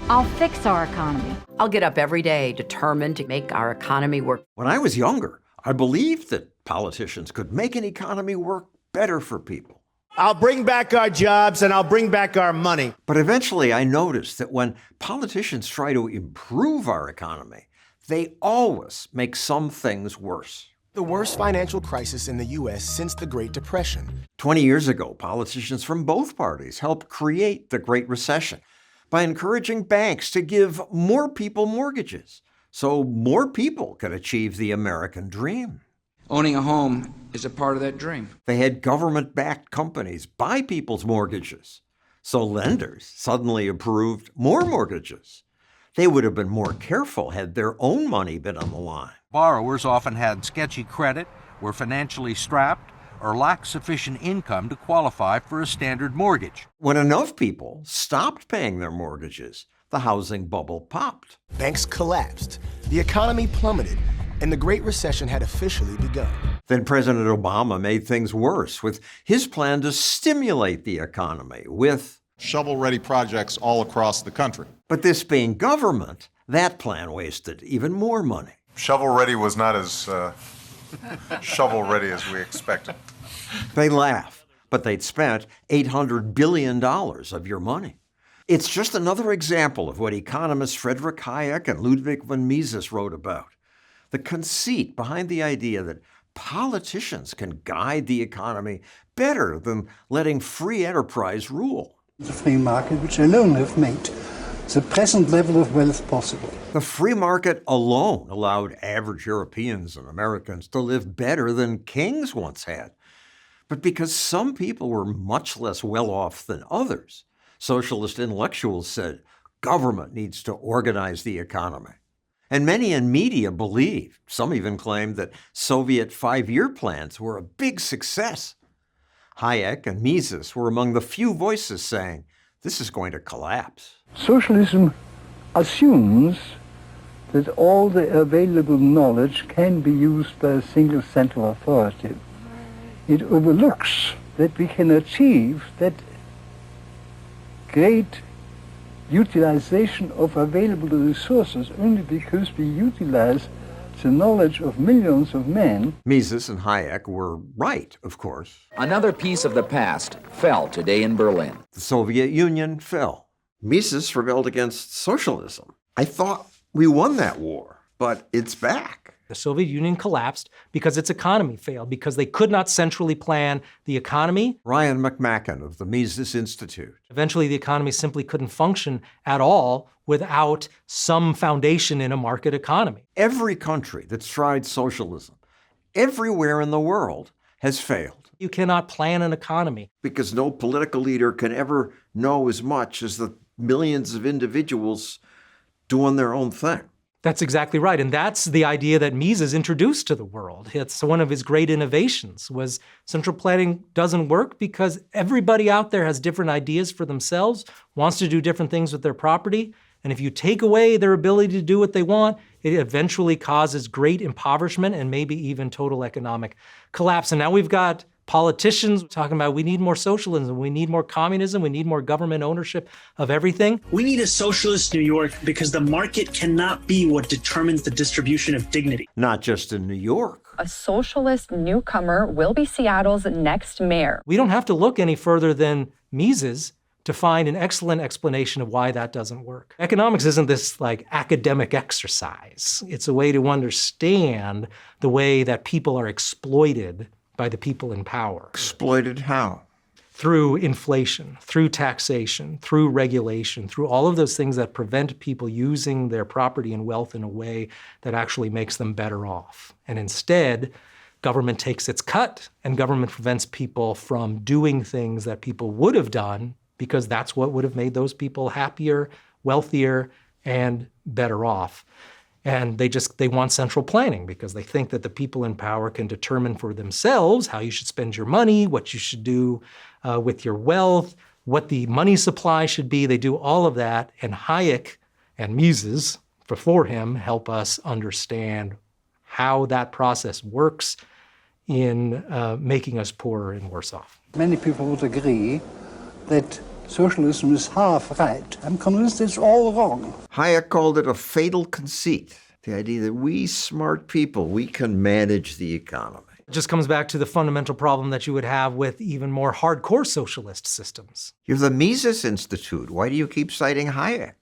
I'll fix our economy. I'll get up every day determined to make our economy work. When I was younger, I believed that politicians could make an economy work better for people. I'll bring back our jobs and I'll bring back our money. But eventually I noticed that when politicians try to improve our economy, they always make some things worse. The worst financial crisis in the U.S. since the Great Depression. 20 years ago, politicians from both parties helped create the Great Recession by encouraging banks to give more people mortgages so more people could achieve the American dream. Owning a home is a part of that dream. They had government-backed companies buy people's mortgages, so lenders suddenly approved more mortgages. They would have been more careful had their own money been on the line. Borrowers often had sketchy credit, were financially strapped, or lacked sufficient income to qualify for a standard mortgage. When enough people stopped paying their mortgages, the housing bubble popped. Banks collapsed, the economy plummeted, and the Great Recession had officially begun. Then President Obama made things worse with his plan to stimulate the economy with shovel-ready projects all across the country. But this being government, that plan wasted even more money. Shovel-ready was not as shovel-ready as we expected. They laugh, but they'd spent $800 billion of your money. It's just another example of what economists Friedrich Hayek and Ludwig von Mises wrote about. The conceit behind the idea that politicians can guide the economy better than letting free enterprise rule. The free market, which alone have made the present level of wealth possible. The free market alone allowed average Europeans and Americans to live better than kings once had. But because some people were much less well off than others, socialist intellectuals said government needs to organize the economy. And many in media believed, some even claimed, that Soviet 5-year plans were a big success. Hayek and Mises were among the few voices saying, this is going to collapse. Socialism assumes that all the available knowledge can be used by a single central authority. It overlooks that we can achieve that great utilization of available resources only because we utilize the knowledge of millions of men. Mises and Hayek were right, of course. Another piece of the past fell today in Berlin. The Soviet Union fell. Mises rebelled against socialism. I thought we won that war, but it's back. The Soviet Union collapsed because its economy failed, because they could not centrally plan the economy. Ryan McMaken of the Mises Institute. Eventually, the economy simply couldn't function at all without some foundation in a market economy. Every country that's tried socialism, everywhere in the world, has failed. You cannot plan an economy. Because no political leader can ever know as much as the millions of individuals doing their own thing. That's exactly right. And that's the idea that Mises introduced to the world. It's one of his great innovations, was central planning doesn't work because everybody out there has different ideas for themselves, wants to do different things with their property. And if you take away their ability to do what they want, it eventually causes great impoverishment and maybe even total economic collapse. And now we've got politicians talking about we need more socialism, we need more communism, we need more government ownership of everything. We need a socialist New York because the market cannot be what determines the distribution of dignity. Not just in New York. A socialist newcomer will be Seattle's next mayor. We don't have to look any further than Mises to find an excellent explanation of why that doesn't work. Economics isn't this like academic exercise. It's a way to understand the way that people are exploited by the people in power. Exploited how? Through inflation, through taxation, through regulation, through all of those things that prevent people using their property and wealth in a way that actually makes them better off. And instead, government takes its cut, and government prevents people from doing things that people would have done because that's what would have made those people happier, wealthier, and better off. And they want central planning because they think that the people in power can determine for themselves how you should spend your money, what you should do with your wealth, what the money supply should be. They do all of that. And Hayek and Mises, before him, help us understand how that process works in making us poorer and worse off. Many people would agree that socialism is half right. I'm convinced it's all wrong. Hayek called it a fatal conceit, the idea that we smart people, we can manage the economy. It just comes back to the fundamental problem that you would have with even more hardcore socialist systems. You're the Mises Institute. Why do you keep citing Hayek?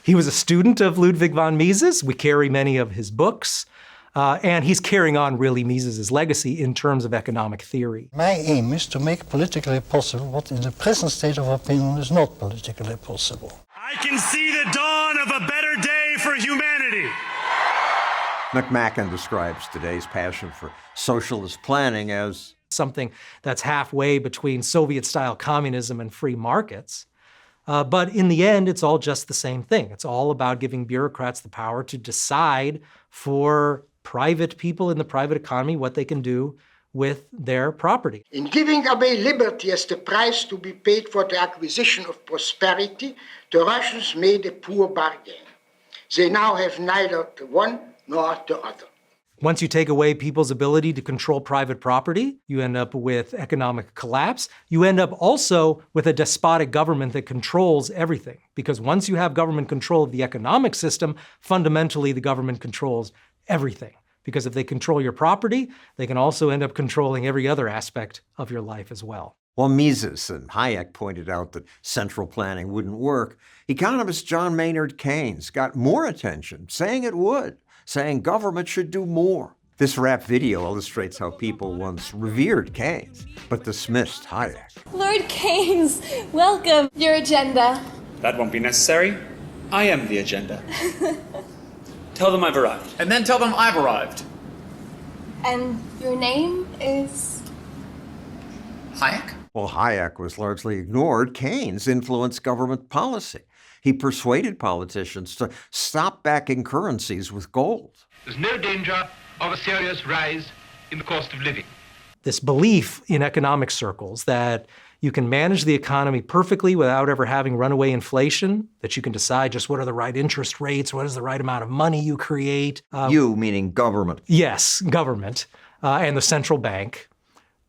He was a student of Ludwig von Mises. We carry many of his books. And he's carrying on really Mises' legacy in terms of economic theory. My aim is to make politically possible what in the present state of opinion is not politically possible. I can see the dawn of a better day for humanity. McMaken describes today's passion for socialist planning as something that's halfway between Soviet-style communism and free markets. But in the end, it's all just the same thing. It's all about giving bureaucrats the power to decide for private people in the private economy what they can do with their property. In giving away liberty as the price to be paid for the acquisition of prosperity, the Russians made a poor bargain. They now have neither the one nor the other. Once you take away people's ability to control private property, you end up with economic collapse. You end up also with a despotic government that controls everything. Because once you have government control of the economic system, fundamentally the government controls everything. Because if they control your property, they can also end up controlling every other aspect of your life as well. While Mises and Hayek pointed out that central planning wouldn't work, economist John Maynard Keynes got more attention, saying it would, saying government should do more. This rap video illustrates how people once revered Keynes, but dismissed Hayek. Lord Keynes, welcome. Your agenda. That won't be necessary. I am the agenda. Tell them I've arrived. And then tell them I've arrived. And your name is? Hayek? While Hayek was largely ignored, Keynes influenced government policy. He persuaded politicians to stop backing currencies with gold. There's no danger of a serious rise in the cost of living. This belief in economic circles that you can manage the economy perfectly without ever having runaway inflation, that you can decide just what are the right interest rates, what is the right amount of money you create. You, meaning government. Yes, government and the central bank.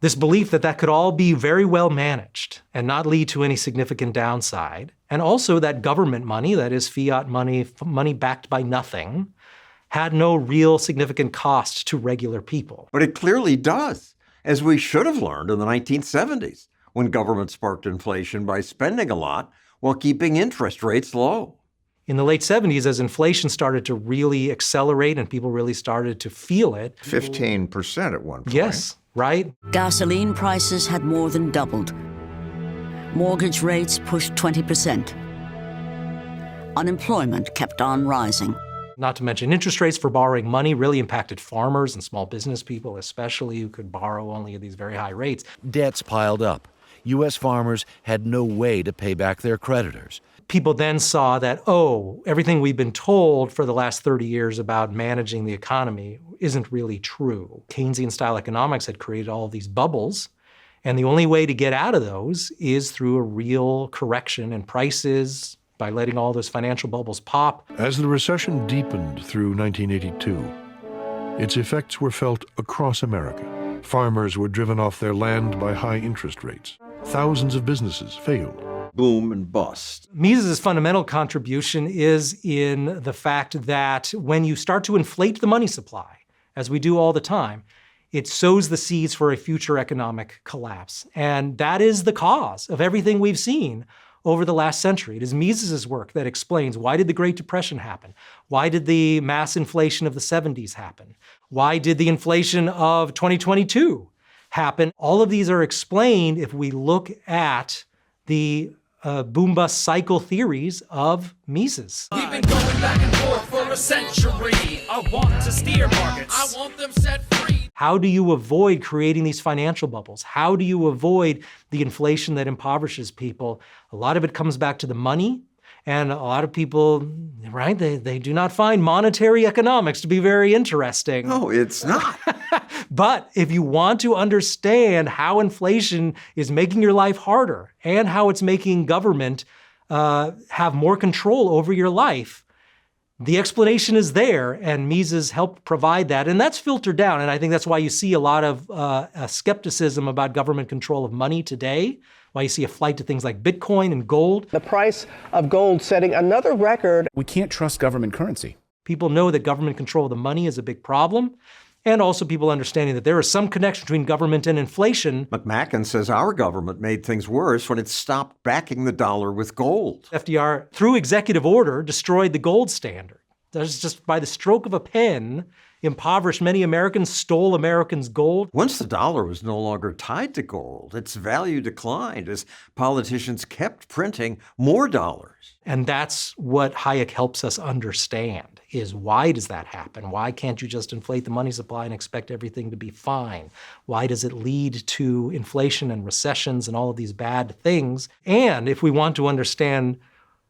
This belief that that could all be very well managed and not lead to any significant downside. And also that government money, that is fiat money, money backed by nothing, had no real significant cost to regular people. But it clearly does, as we should have learned in the 1970s, when government sparked inflation by spending a lot while keeping interest rates low. In the late 70s, as inflation started to really accelerate and people really started to feel it. 15% at one point. Yes, right? Gasoline prices had more than doubled. Mortgage rates pushed 20%. Unemployment kept on rising. Not to mention interest rates for borrowing money really impacted farmers and small business people, especially, who could borrow only at these very high rates. Debts piled up. U.S. farmers had no way to pay back their creditors. People then saw that, oh, everything we've been told for the last 30 years about managing the economy isn't really true. Keynesian-style economics had created all of these bubbles, and the only way to get out of those is through a real correction in prices, by letting all those financial bubbles pop. As the recession deepened through 1982, its effects were felt across America. Farmers were driven off their land by high interest rates. Thousands of businesses failed. Boom and bust. Mises' fundamental contribution is in the fact that when you start to inflate the money supply, as we do all the time, it sows the seeds for a future economic collapse. And that is the cause of everything we've seen over the last century. It is Mises' work that explains why did the Great Depression happen? Why did the mass inflation of the 70s happen? Why did the inflation of 2022 happen? All of these are explained if we look at the boom-bust cycle theories of Mises. We've been going back and forth for a century. I want to steer markets. I want them set free. How do you avoid creating these financial bubbles? How do you avoid the inflation that impoverishes people? A lot of it comes back to the money, and a lot of people, right, they do not find monetary economics to be very interesting. No, it's not. But if you want to understand how inflation is making your life harder and how it's making government have more control over your life, The explanation is there, and Mises helped provide that, and that's filtered down. And I think that's why you see a lot of skepticism about government control of money today, why you see a flight to things like Bitcoin and gold. The price of gold setting another record. We can't trust government currency. People know that government control of the money is a big problem, and also people understanding that there is some connection between government and inflation. McMaken says our government made things worse when it stopped backing the dollar with gold. FDR, through executive order, destroyed the gold standard. That's just by the stroke of a pen, impoverished many Americans, stole Americans' gold. Once the dollar was no longer tied to gold, its value declined as politicians kept printing more dollars. And that's what Hayek helps us understand, is why does that happen? Why can't you just inflate the money supply and expect everything to be fine? Why does it lead to inflation and recessions and all of these bad things? And if we want to understand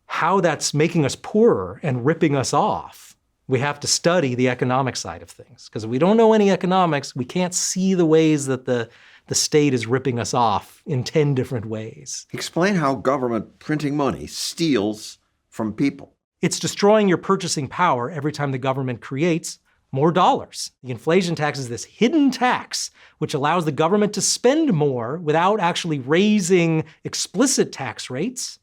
how that's making us poorer and ripping us off, we have to study the economic side of things. Because if we don't know any economics, we can't see the ways that the state is ripping us off in 10 different ways. Explain how government printing money steals from people. It's destroying your purchasing power every time the government creates more dollars. The inflation tax is this hidden tax which allows the government to spend more without actually raising explicit tax rates.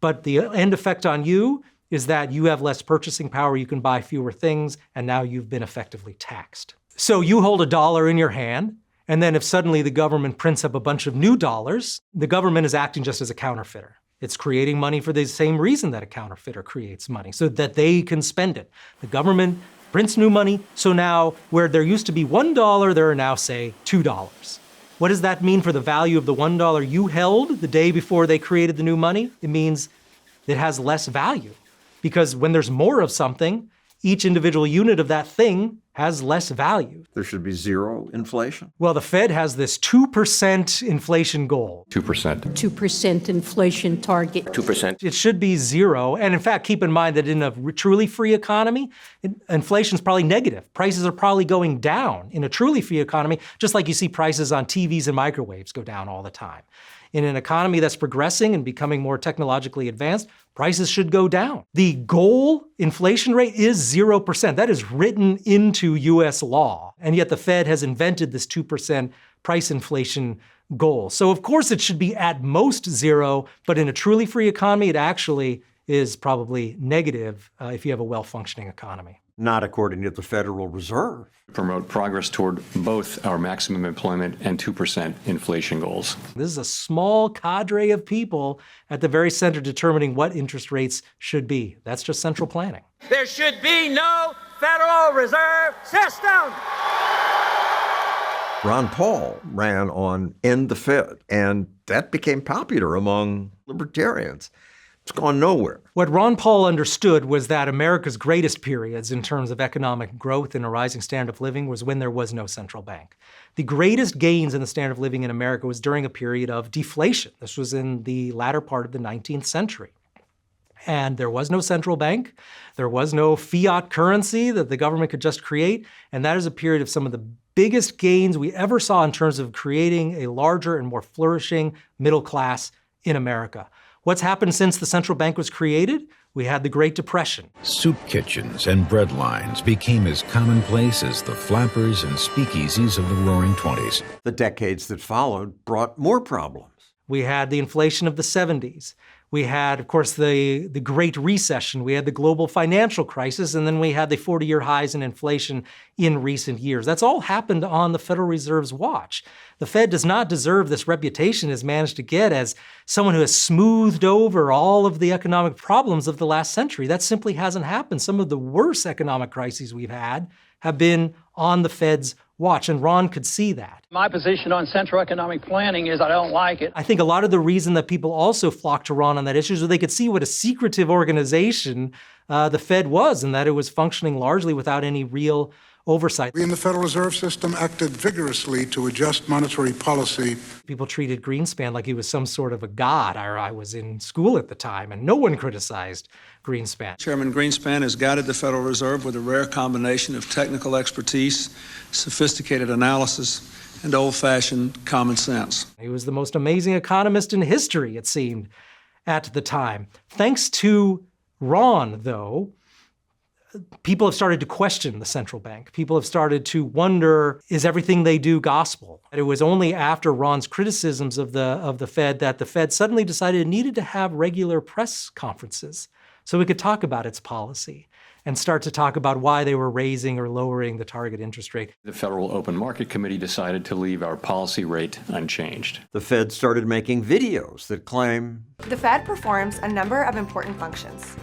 But the end effect on you is that you have less purchasing power, you can buy fewer things, and now you've been effectively taxed. So you hold a dollar in your hand, and then if suddenly the government prints up a bunch of new dollars, the government is acting just as a counterfeiter. It's creating money for the same reason that a counterfeiter creates money, so that they can spend it. The government prints new money, so now where there used to be $1, there are now, say, $2. What does that mean for the value of the $1 you held the day before they created the new money? It means it has less value. Because when there's more of something, each individual unit of that thing has less value. There should be zero inflation? Well, the Fed has this 2% inflation goal. 2%. 2% inflation target. 2%. It should be zero. And in fact, keep in mind that in a truly free economy, inflation is probably negative. Prices are probably going down in a truly free economy, just like you see prices on TVs and microwaves go down all the time. In an economy that's progressing and becoming more technologically advanced, prices should go down. The goal inflation rate is 0%. That is written into US law. And yet the Fed has invented this 2% price inflation goal. So of course it should be at most zero, but in a truly free economy, it actually is probably negative if you have a well-functioning economy. Not according to the Federal Reserve. Promote progress toward both our maximum employment and 2% inflation goals. This is a small cadre of people at the very center determining what interest rates should be. That's just central planning. There should be no Federal Reserve System! Ron Paul ran on End the Fed, and that became popular among libertarians. It's gone nowhere. What Ron Paul understood was that America's greatest periods in terms of economic growth and a rising standard of living was when there was no central bank. The greatest gains in the standard of living in America was during a period of deflation. This was in the latter part of the 19th century. And there was no central bank. There was no fiat currency that the government could just create. And that is a period of some of the biggest gains we ever saw in terms of creating a larger and more flourishing middle class in America. What's happened since the central bank was created? We had the Great Depression. Soup kitchens and bread lines became as commonplace as the flappers and speakeasies of the Roaring '20s. The decades that followed brought more problems. We had the inflation of the 70s. We had, of course, the Great Recession. We had the global financial crisis, and then we had the 40-year highs in inflation in recent years. That's all happened on the Federal Reserve's watch. The Fed does not deserve this reputation it's managed to get as someone who has smoothed over all of the economic problems of the last century. That simply hasn't happened. Some of the worst economic crises we've had have been on the Fed's watch, and Ron could see that. My position on central economic planning is I don't like it. I think a lot of the reason that people also flocked to Ron on that issue is that they could see what a secretive organization the Fed was, and that it was functioning largely without any real oversight. We in the Federal Reserve System acted vigorously to adjust monetary policy. People treated Greenspan like he was some sort of a god. I was in school at the time, and no one criticized Greenspan. Chairman Greenspan has guided the Federal Reserve with a rare combination of technical expertise, sophisticated analysis, and old-fashioned common sense. He was the most amazing economist in history, it seemed, at the time. Thanks to Ron, though, people have started to question the central bank. People have started to wonder, is everything they do gospel? And it was only after Ron's criticisms of the Fed that the Fed suddenly decided it needed to have regular press conferences so we could talk about its policy and start to talk about why they were raising or lowering the target interest rate. The Federal Open Market Committee decided to leave our policy rate unchanged. The Fed started making videos that claim the Fed performs a number of important functions,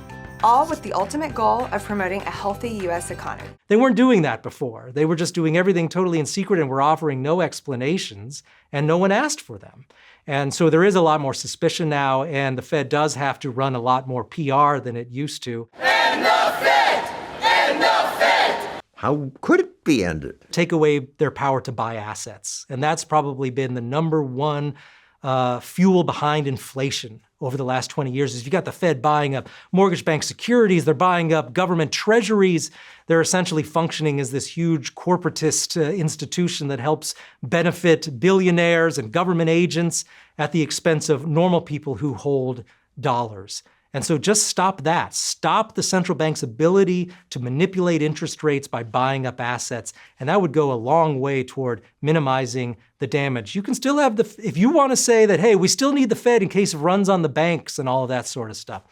all with the ultimate goal of promoting a healthy U.S. economy. They weren't doing that before. They were just doing everything totally in secret and were offering no explanations, and no one asked for them. And so there is a lot more suspicion now, and the Fed does have to run a lot more PR than it used to. End the Fed! End the Fed! How could it be ended? Take away their power to buy assets. And that's probably been the number one fuel behind inflation over the last 20 years. Is you got the Fed buying up mortgage-backed securities, they're buying up government treasuries. They're essentially functioning as this huge corporatist institution that helps benefit billionaires and government agents at the expense of normal people who hold dollars. And so just stop that. Stop the central bank's ability to manipulate interest rates by buying up assets. And that would go a long way toward minimizing the damage. You can still have if you want to say that, hey, we still need the Fed in case it runs on the banks and all of that sort of stuff.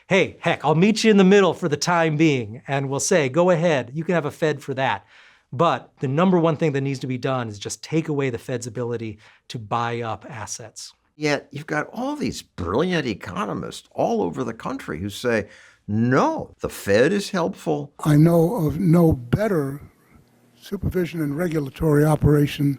Hey, heck, I'll meet you in the middle for the time being. And we'll say, go ahead, you can have a Fed for that. But the number one thing that needs to be done is just take away the Fed's ability to buy up assets. Yet you've got all these brilliant economists all over the country who say, no, the Fed is helpful. I know of no better supervision and regulatory operation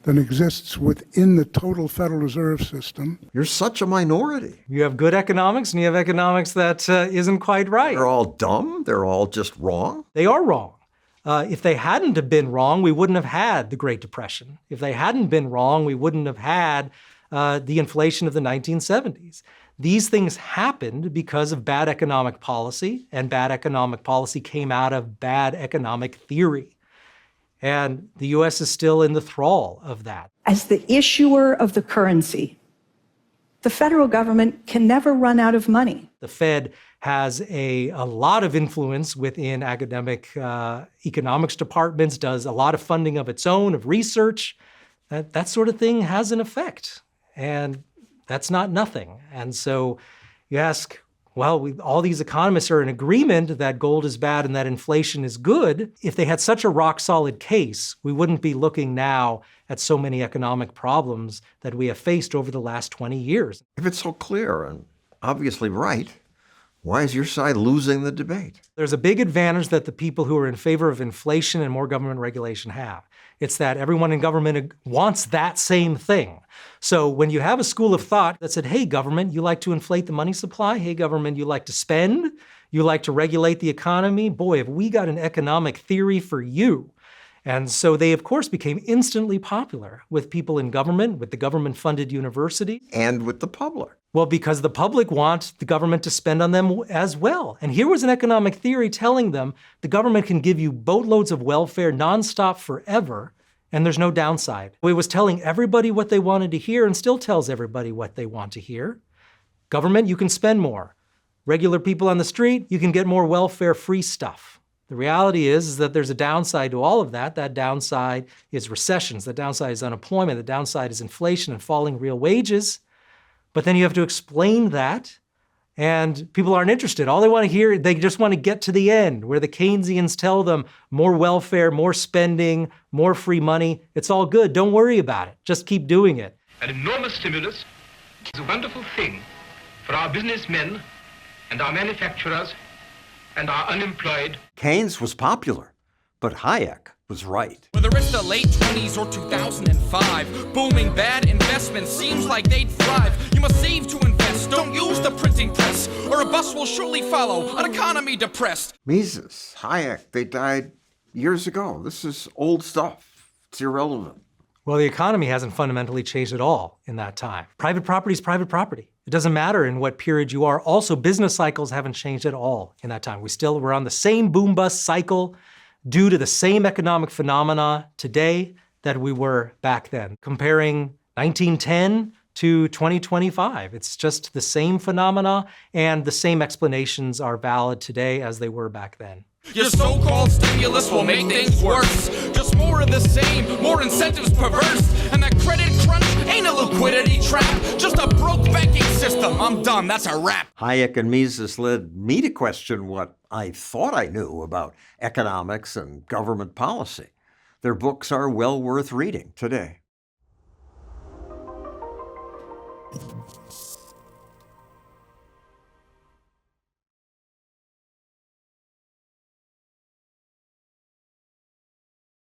than exists within the total Federal Reserve System. You're such a minority. You have good economics and you have economics that isn't quite right. They're all dumb. They're all just wrong. They are wrong. If they hadn't have been wrong, we wouldn't have had the Great Depression. If they hadn't been wrong, we wouldn't have had the inflation of the 1970s. These things happened because of bad economic policy, and bad economic policy came out of bad economic theory. And the U.S. is still in the thrall of that. As the issuer of the currency, the federal government can never run out of money. The Fed has a lot of influence within academic economics departments, does a lot of funding of its own, of research. That sort of thing has an effect. And that's not nothing. And so you ask, well, all these economists are in agreement that gold is bad and that inflation is good. If they had such a rock-solid case, we wouldn't be looking now at so many economic problems that we have faced over the last 20 years. If it's so clear and obviously right, why is your side losing the debate? There's a big advantage that the people who are in favor of inflation and more government regulation have. It's that everyone in government wants that same thing. So when you have a school of thought that said, hey, government, you like to inflate the money supply? Hey, government, you like to spend? You like to regulate the economy? Boy, have we got an economic theory for you. And so they, of course, became instantly popular with people in government, with the government-funded university. And with the public. Well, because the public want the government to spend on them as well. And here was an economic theory telling them the government can give you boatloads of welfare nonstop forever, and there's no downside. It was telling everybody what they wanted to hear and still tells everybody what they want to hear. Government, you can spend more. Regular people on the street, you can get more welfare-free stuff. The reality is that there's a downside to all of that. That downside is recessions. The downside is unemployment. The downside is inflation and falling real wages. But then you have to explain that, and people aren't interested. All they want to hear, they just want to get to the end, where the Keynesians tell them more welfare, more spending, more free money. It's all good. Don't worry about it. Just keep doing it. An enormous stimulus is a wonderful thing for our businessmen and our manufacturers and our unemployed. Keynes was popular, but Hayek was right. Whether it's the late 20s or 2005, booming bad investments seems like they'd thrive. You must save to invest, don't use the printing press, or a bus will surely follow, an economy depressed. Mises, Hayek, they died years ago. This is old stuff. It's irrelevant. Well, the economy hasn't fundamentally changed at all in that time. Private property is private property. It doesn't matter in what period you are. Also, business cycles haven't changed at all in that time. We're on the same boom-bust cycle due to the same economic phenomena today that we were back then. Comparing 1910 to 2025. It's just the same phenomena, and the same explanations are valid today as they were back then. Your so-called stimulus will make things worse. Just more of the same, more incentives perverse. And that credit crunch ain't a liquidity trap, just a broke banking system. I'm done, that's a wrap. Hayek and Mises led me to question what I thought I knew about economics and government policy. Their books are well worth reading today.